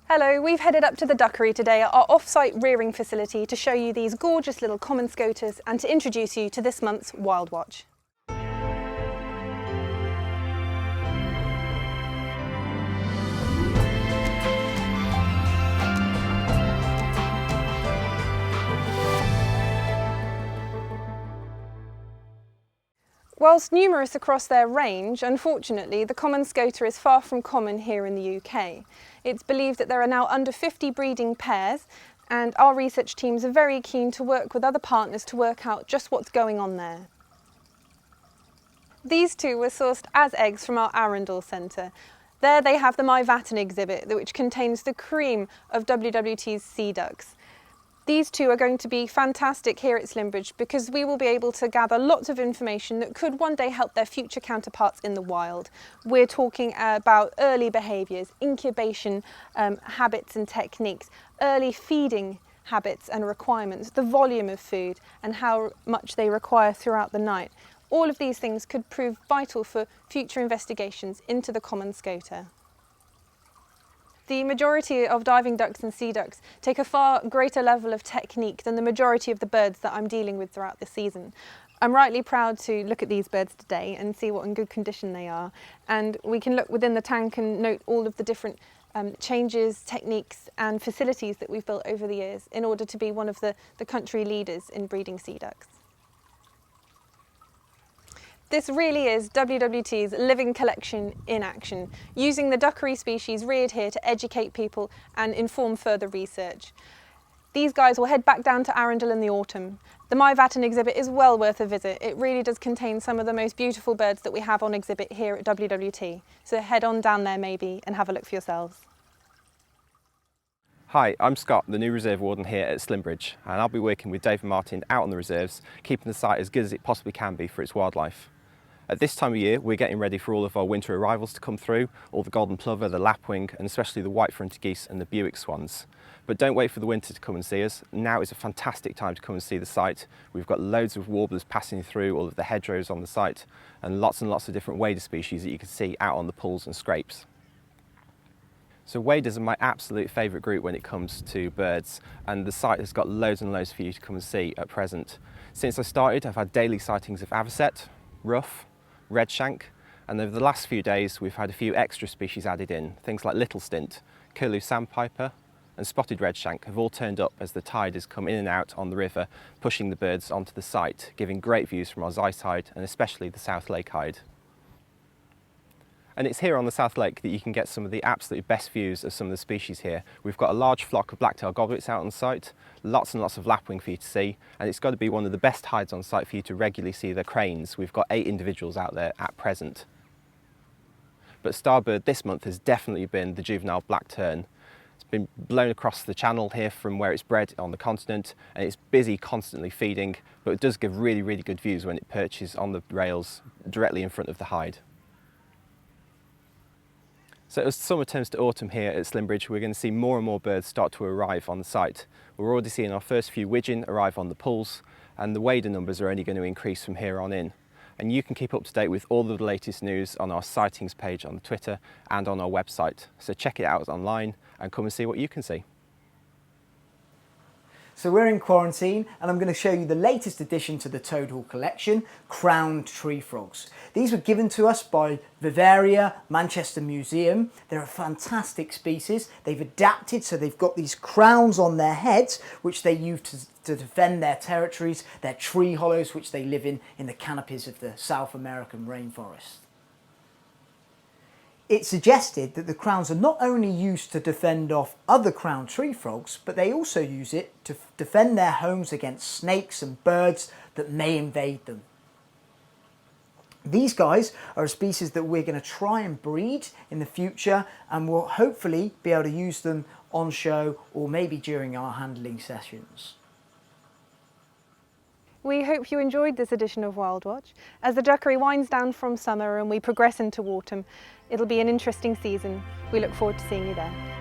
Hello, we've headed up to the duckery today at our off-site rearing facility to show you these gorgeous little common scoters and to introduce you to this month's WildWatch. Whilst numerous across their range, unfortunately the common scoter is far from common here in the UK. It's believed that there are now under 50 breeding pairs, and our research teams are very keen to work with other partners to work out just what's going on there. These two were sourced as eggs from our Arundel Centre. There they have the WildWatch exhibit, which contains the cream of WWT's sea ducks. These two are going to be fantastic here at Slimbridge because we will be able to gather lots of information that could one day help their future counterparts in the wild. We're talking about early behaviours, incubation habits and techniques, early feeding habits and requirements, the volume of food and how much they require throughout the night. All of these things could prove vital for future investigations into the common scoter. The majority of diving ducks and sea ducks take a far greater level of technique than the majority of the birds that I'm dealing with throughout the season. I'm rightly proud to look at these birds today and see what in good condition they are. And we can look within the tank and note all of the different changes, techniques and facilities that we've built over the years in order to be one of the country leaders in breeding sea ducks. This really is WWT's living collection in action, using the duckery species reared here to educate people and inform further research. These guys will head back down to Arundel in the autumn. The WildWatch exhibit is well worth a visit. It really does contain some of the most beautiful birds that we have on exhibit here at WWT. So head on down there maybe and have a look for yourselves. Hi, I'm Scott, the new reserve warden here at Slimbridge, and I'll be working with Dave and Martin out on the reserves, keeping the site as good as it possibly can be for its wildlife. At this time of year, we're getting ready for all of our winter arrivals to come through, all the golden plover, the lapwing, and especially the white-fronted geese and the Buick swans. But don't wait for the winter to come and see us. Now is a fantastic time to come and see the site. We've got loads of warblers passing through, all of the hedgerows on the site, and lots of different wader species that you can see out on the pools and scrapes. So waders are my absolute favourite group when it comes to birds, and the site has got loads and loads for you to come and see at present. Since I started, I've had daily sightings of avocet, ruff, redshank, and over the last few days we've had a few extra species added in. Things like little stint, curlew sandpiper and spotted redshank have all turned up as the tide has come in and out on the river, pushing the birds onto the site, giving great views from our Zeiss Hide and especially the South Lake Hide. And it's here on the South Lake that you can get some of the absolute best views of some of the species here. We've got a large flock of black-tailed goblets out on site, lots and lots of lapwing for you to see, and it's got to be one of the best hides on site for you to regularly see the cranes. We've got 8 individuals out there at present. But starbird this month has definitely been the juvenile black tern. It's been blown across the channel here from where it's bred on the continent, and it's busy constantly feeding, but it does give really good views when it perches on the rails directly in front of the hide. So as summer turns to autumn here at Slimbridge, we're going to see more and more birds start to arrive on the site. We're already seeing our first few widgeon arrive on the pools, and the wader numbers are only going to increase from here on in. And you can keep up to date with all of the latest news on our sightings page on Twitter and on our website. So check it out online and come and see what you can see. So we're in quarantine and I'm going to show you the latest addition to the Toad Hall collection, crowned tree frogs. These were given to us by Vivaria Manchester Museum. They're a fantastic species. They've adapted so they've got these crowns on their heads which they use to defend their territories, their tree hollows which they live in the canopies of the South American rainforest. It's suggested that the crowns are not only used to defend off other crowned tree frogs, but they also use it to defend their homes against snakes and birds that may invade them. These guys are a species that we're going to try and breed in the future, and we'll hopefully be able to use them on show or maybe during our handling sessions. We hope you enjoyed this edition of WildWatch. As the duckery winds down from summer and we progress into autumn, it'll be an interesting season. We look forward to seeing you there.